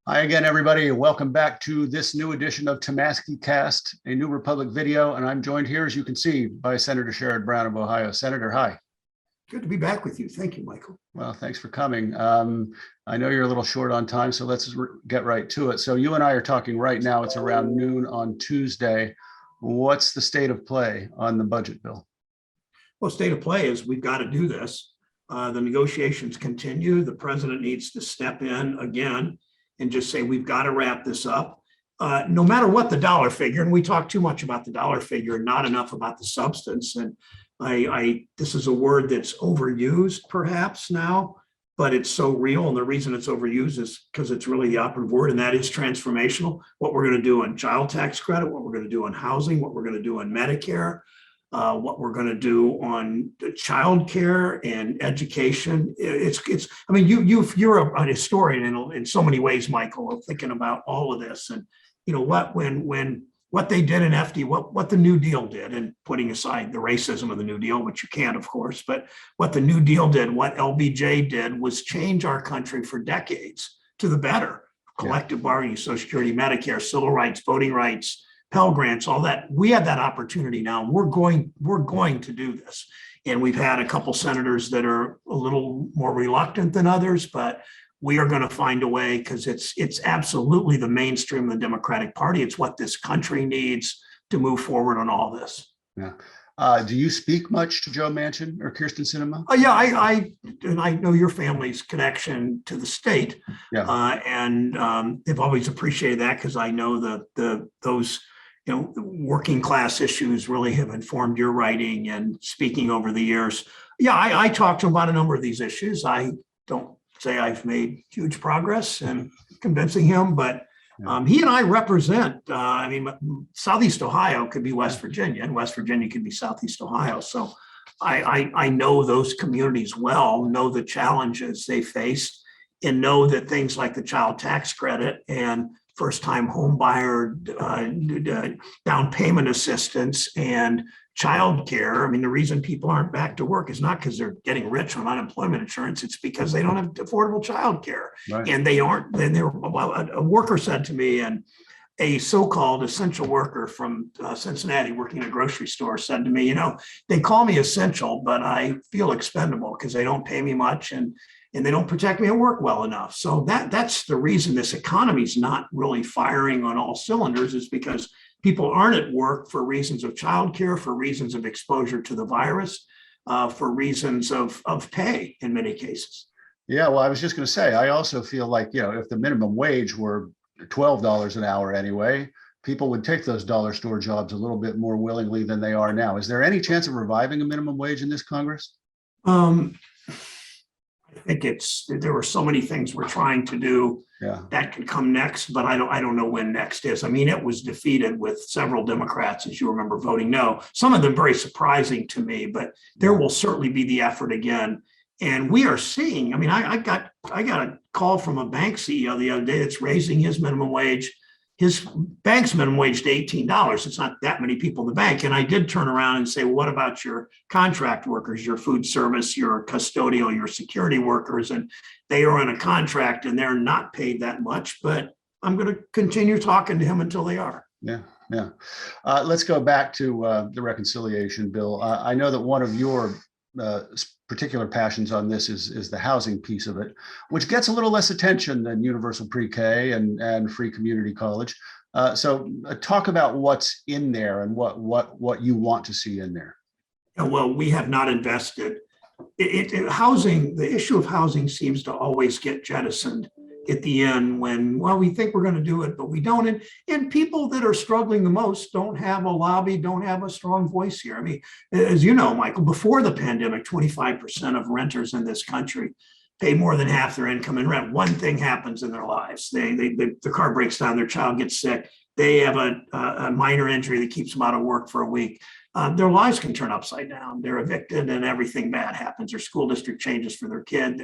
Hi again, everybody. Welcome back to this new edition of Tomaskycast, a New Republic video. And I'm joined here, as you can see, by Senator Sherrod Brown of Ohio. Senator, hi. Good to be back with you. Thank you, Michael. Well, thanks for coming. I know you're a little short on time, so let's get right to it. So you and I are talking right now. It's around noon on Tuesday. What's the state of play on the budget bill? Well, state of play is we've got to do this. The negotiations continue. The president needs to step in again and just say, we've got to wrap this up. No matter what the dollar figure, and we talk too much about the dollar figure, not enough about the substance. And this is a word that's overused perhaps now, but it's so real. And the reason it's overused is because it's really the operative word, and that is transformational. What we're going to do on child tax credit, what we're going to do on housing, what we're going to do on Medicare, what we're going to do on child care and education. I mean, you're a historian in so many ways, Michael, of thinking about all of this. And you know what they did in FD, what the New Deal did, and putting aside the racism of the New Deal, which you can't, of course, but what the New Deal did, what LBJ did was change our country for decades to the better. Collective bargaining, Social Security, Medicare, civil rights, voting rights, Pell Grants, all that. We have that opportunity now. We're going to do this. And we've had a couple senators that are a little more reluctant than others, but we are going to find a way because it's absolutely the mainstream of the Democratic Party. It's what this country needs to move forward on all this. Yeah. Do you speak much to Joe Manchin or Kirsten Sinema? Yeah, I know your family's connection to the state. Yeah. And they've always appreciated that because I know those working class issues really have informed your writing and speaking over the years. Yeah, I talked to him about a number of these issues. I don't say I've made huge progress in convincing him, but he and I represent, Southeast Ohio could be West Virginia, and West Virginia could be Southeast Ohio. So I know those communities well, know the challenges they face, and know that things like the child tax credit and first-time home buyer down payment assistance and child care. I mean, the reason people aren't back to work is not because they're getting rich on unemployment insurance. It's because they don't have affordable child care. Right. And they aren't. Then a worker said to me, and a so-called essential worker from Cincinnati working in a grocery store said to me, they call me essential, but I feel expendable because they don't pay me much and they don't protect me at work well enough. So that's the reason this economy is not really firing on all cylinders, is because people aren't at work for reasons of childcare, for reasons of exposure to the virus, for reasons of pay in many cases. Yeah, well, I was just going to say, I also feel like, if the minimum wage were $12 an hour anyway, people would take those dollar store jobs a little bit more willingly than they are now. Is there any chance of reviving a minimum wage in this Congress? I think there were so many things we're trying to do that could come next, but I don't know when next is. I mean, it was defeated with several Democrats, as you remember, voting no. Some of them very surprising to me, but there will certainly be the effort again. And we are seeing, I mean, I got a call from a bank CEO the other day that's raising his minimum wage, his bank's minimum wage to $18. It's not that many people in the bank. And I did turn around and say, well, what about your contract workers, your food service, your custodial, your security workers? And they are on a contract and they're not paid that much, but I'm going to continue talking to him until they are. Yeah. Let's go back to the reconciliation bill. I know that one of your particular passions on this is the housing piece of it, which gets a little less attention than universal pre-K and free community college. So talk about what's in there and what you want to see in there. Well, we have not invested. Housing, the issue of housing seems to always get jettisoned at the end when, well, we think we're going to do it, but we don't. And people that are struggling the most don't have a lobby, don't have a strong voice here. I mean, as you know, Michael, before the pandemic, 25% of renters in this country pay more than half their income in rent. One thing happens in their lives. The car breaks down, their child gets sick. They have a minor injury that keeps them out of work for a week. Their lives can turn upside down. They're evicted and everything bad happens. Their school district changes for their kid.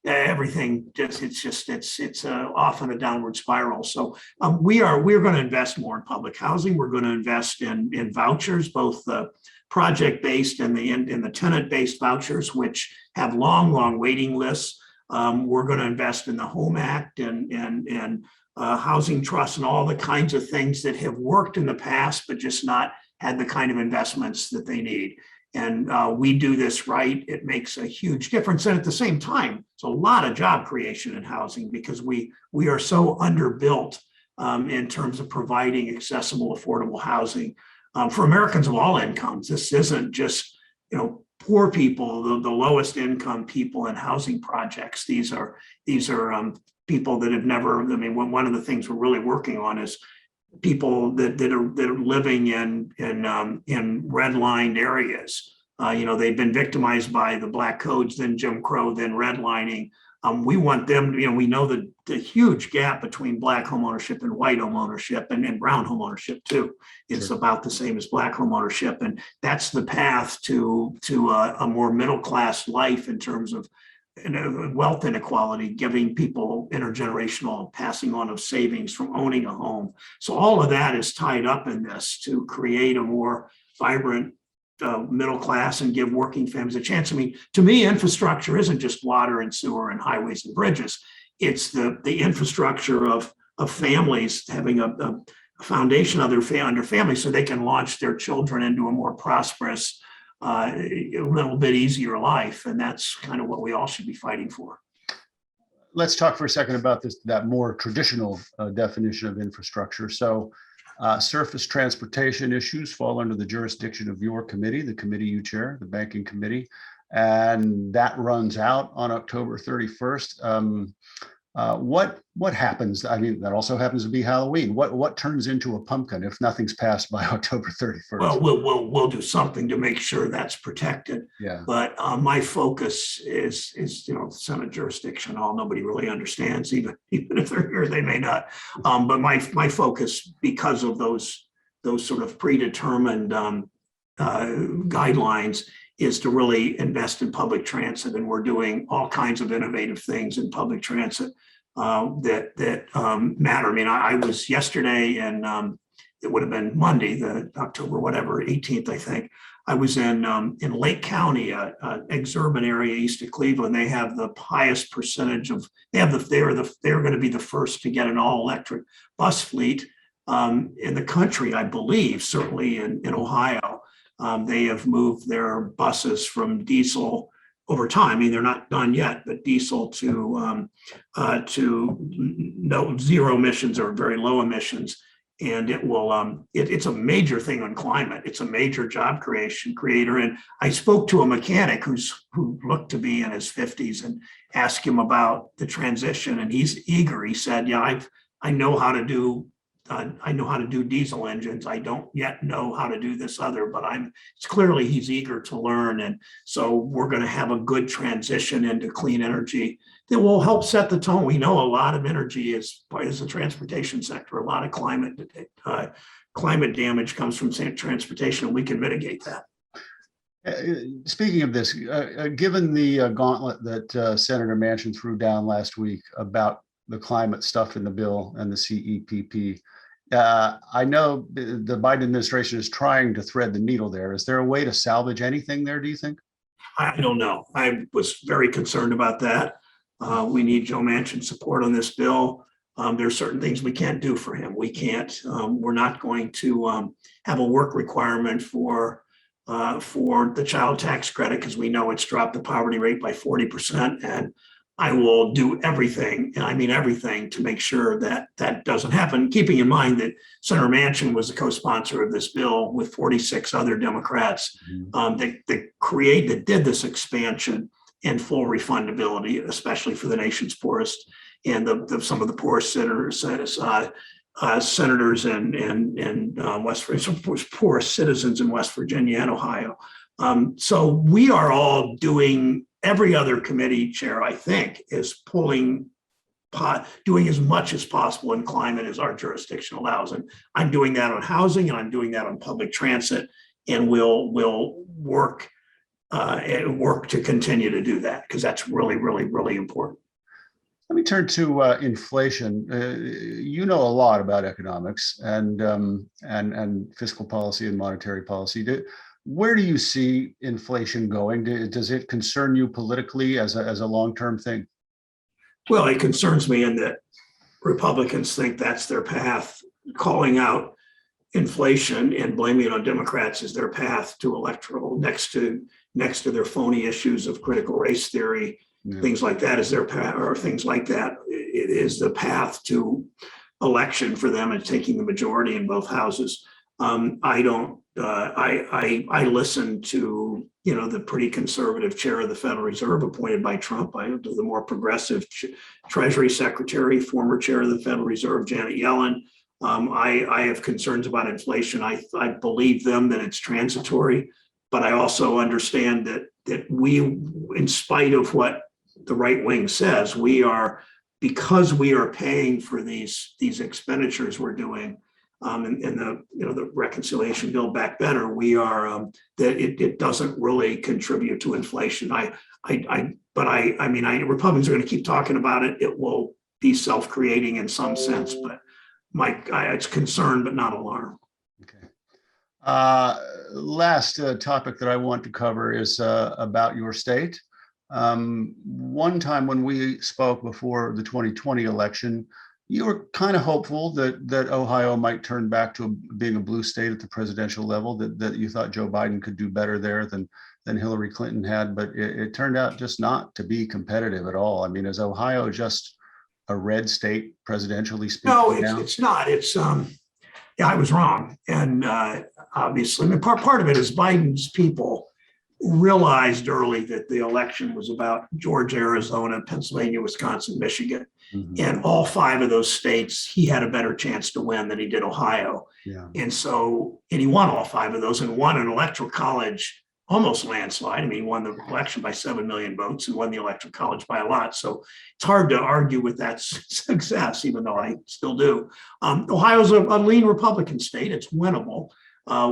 Everything it's often a downward spiral. So we're going to invest more in public housing. We're going to invest in vouchers, both the project-based and the tenant-based vouchers, which have long waiting lists. We're going to invest in the Home Act and housing trusts and all the kinds of things that have worked in the past, but just not had the kind of investments that they need. And we do this right, it makes a huge difference. And at the same time, it's a lot of job creation in housing because we are so underbuilt in terms of providing accessible, affordable housing for Americans of all incomes. This isn't just, poor people, the lowest income people in housing projects. These are people that have never. I mean, one of the things we're really working on is people that are living in redlined areas. They've been victimized by the black codes, then Jim Crow, then redlining. We want them, we know the huge gap between black homeownership and white homeownership and brown homeownership too. It's Sure. about the same as black homeownership. And that's the path to a more middle-class life in terms of wealth inequality, giving people intergenerational passing on of savings from owning a home. So all of that is tied up in this to create a more vibrant middle class and give working families a chance. I mean, to me, infrastructure isn't just water and sewer and highways and bridges. It's the infrastructure of families having a foundation of their family so they can launch their children into a more prosperous, a little bit easier life. And that's kind of what we all should be fighting for. Let's talk for a second about that more traditional definition of infrastructure. So surface transportation issues fall under the jurisdiction of your committee, the committee you chair, the Banking Committee, and that runs out on October 31st. What happens? I mean, that also happens to be Halloween. What turns into a pumpkin if nothing's passed by October 31st? Well, we'll do something to make sure that's protected. Yeah. But my focus is Senate jurisdiction. Nobody really understands, even if they're here, they may not. But my focus, because of those sort of predetermined guidelines, is to really invest in public transit, and we're doing all kinds of innovative things in public transit that matter. I mean, I was yesterday, and it would have been Monday, the October 18th, I think. I was in Lake County, an exurban area east of Cleveland. They have the highest percentage of. They're going to be the first to get an all-electric bus fleet in the country, I believe. Certainly in Ohio. They have moved their buses from diesel over time. I mean, they're not done yet, but diesel to no zero emissions or very low emissions. And it will. It's a major thing on climate. It's a major job creator. And I spoke to a mechanic who looked to be in his 50s and asked him about the transition, and he's eager. He said, "Yeah, I know how to do." I know how to do diesel engines. I don't yet know how to do this other, but it's clearly he's eager to learn. And so we're going to have a good transition into clean energy that will help set the tone. We know a lot of energy is the transportation sector. A lot of climate damage comes from transportation, and we can mitigate that. Speaking of this, given the gauntlet that Senator Manchin threw down last week about the climate stuff in the bill and the CEPP, I know the Biden administration is trying to thread the needle there. Is there a way to salvage anything there, do you think? I don't know. I was very concerned about that. We need Joe Manchin's support on this bill. There are certain things we can't do for him. We can't. We're not going to have a work requirement for the child tax credit because we know it's dropped the poverty rate by 40%. And I will do everything, and I mean everything, to make sure that that doesn't happen, keeping in mind that Senator Manchin was the co-sponsor of this bill with 46 other Democrats that did this expansion and full refundability, especially for the nation's poorest and some of the poorest senators and West Virginia, poorest citizens in West Virginia and Ohio. So we are all doing. Every other committee chair, I think, is doing as much as possible in climate as our jurisdiction allows. And I'm doing that on housing, and I'm doing that on public transit, and we'll work to continue to do that because that's really, really, really important. Let me turn to inflation. You know a lot about economics and fiscal policy and monetary policy. Where do you see inflation going? Does it concern you politically as a long-term thing? Well, it concerns me in that Republicans think that's their path. Calling out inflation and blaming it on Democrats is their path to electoral, next to their phony issues of critical race theory, things like that is their path, or things like that. It is the path to election for them and taking the majority in both houses. I don't. I listen to the pretty conservative chair of the Federal Reserve appointed by Trump. I do the more progressive Treasury Secretary, former chair of the Federal Reserve, Janet Yellen. I have concerns about inflation. I believe them that it's transitory, but I also understand that we, in spite of what the right wing says, because we are paying for these expenditures we're doing, and the reconciliation Build Back Better, we are that it doesn't really contribute to inflation. Republicans are going to keep talking about it. It will be self-creating in some sense, but Mike, it's concern, but not alarm. Okay. Last topic that I want to cover is about your state. One time when we spoke before the 2020 election, you were kind of hopeful that Ohio might turn back to being a blue state at the presidential level, that you thought Joe Biden could do better there than Hillary Clinton had, but it turned out just not to be competitive at all. I mean, is Ohio just a red state presidentially speaking? No, it's not. It's yeah, I was wrong, and obviously, part of it is Biden's people realized early that the election was about Georgia, Arizona, Pennsylvania, Wisconsin, Michigan, and all 5 of those states he had a better chance to win than he did Ohio. Yeah. And he won all 5 of those and won an electoral college almost landslide. I mean, he won the election by 7 million votes and won the electoral college by a lot. So it's hard to argue with that success, even though I still do. Ohio's a lean Republican state. It's winnable.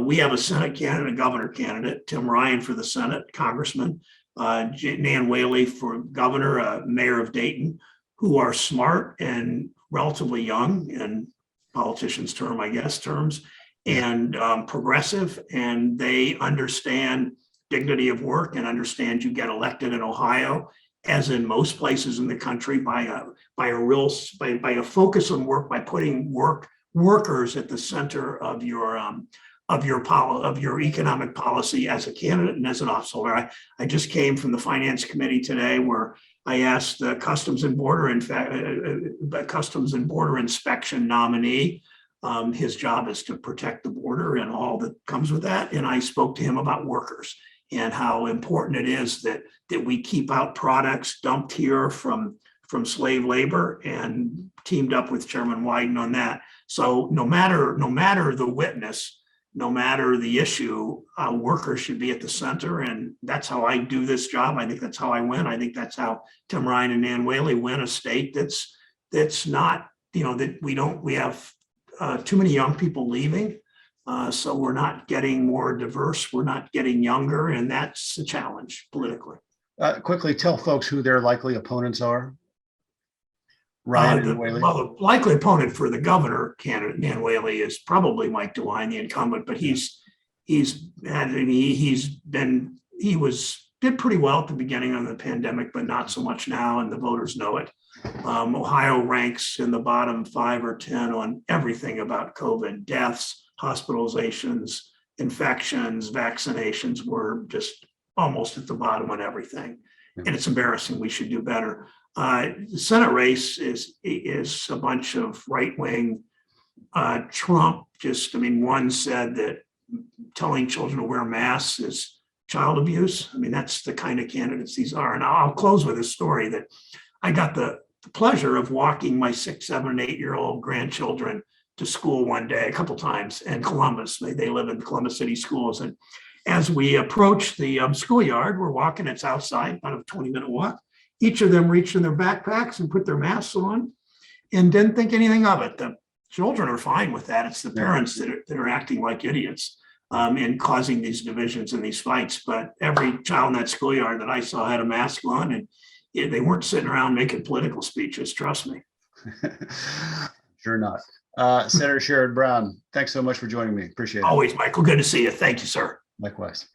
We have a Senate candidate, a governor candidate, Tim Ryan for the Senate, Congressman, Nan Whaley for governor, mayor of Dayton, who are smart and relatively young in politicians' terms, and progressive, and they understand dignity of work and understand you get elected in Ohio, as in most places in the country, by a focus on work, by putting workers at the center of your economic policy as a candidate and as an office holder. I just came from the Finance Committee today, where I asked the Customs and Border Inspection nominee. His job is to protect the border and all that comes with that. And I spoke to him about workers and how important it is that we keep out products dumped here from slave labor, and teamed up with Chairman Wyden on that. So no matter the witness, no matter the issue, workers should be at the center. And that's how I do this job. I think that's how I win. I think that's how Tim Ryan and Nan Whaley win a state that's not, that we have too many young people leaving. So we're not getting more diverse. We're not getting younger. And that's a challenge politically. Quickly tell folks who their likely opponents are. Ryan and Whaley. Well, the likely opponent for the governor candidate, Nan Whaley, is probably Mike DeWine, the incumbent, but he did pretty well at the beginning of the pandemic, but not so much now, and the voters know it. Ohio ranks in the bottom 5 or 10 on everything about COVID: deaths, hospitalizations, infections, vaccinations. We're just almost at the bottom on everything, and it's embarrassing. We should do better. The Senate race is a bunch of right-wing Trump. One said that telling children to wear masks is child abuse. I mean, that's the kind of candidates these are. And I'll close with a story that I got the pleasure of walking my 6, 7, and 8-year-old grandchildren to school one day, a couple times in Columbus. They live in Columbus City Schools. And as we approach the schoolyard, we're walking, it's outside, about a 20-minute walk. Each of them reached in their backpacks and put their masks on and didn't think anything of it. The children are fine with that. It's the parents that are acting like idiots and causing these divisions and these fights. But every child in that schoolyard that I saw had a mask on, and they weren't sitting around making political speeches, trust me. Sure not. Senator Sherrod Brown, thanks so much for joining me. Appreciate it. Always, Michael. Good to see you. Thank you, sir. Likewise.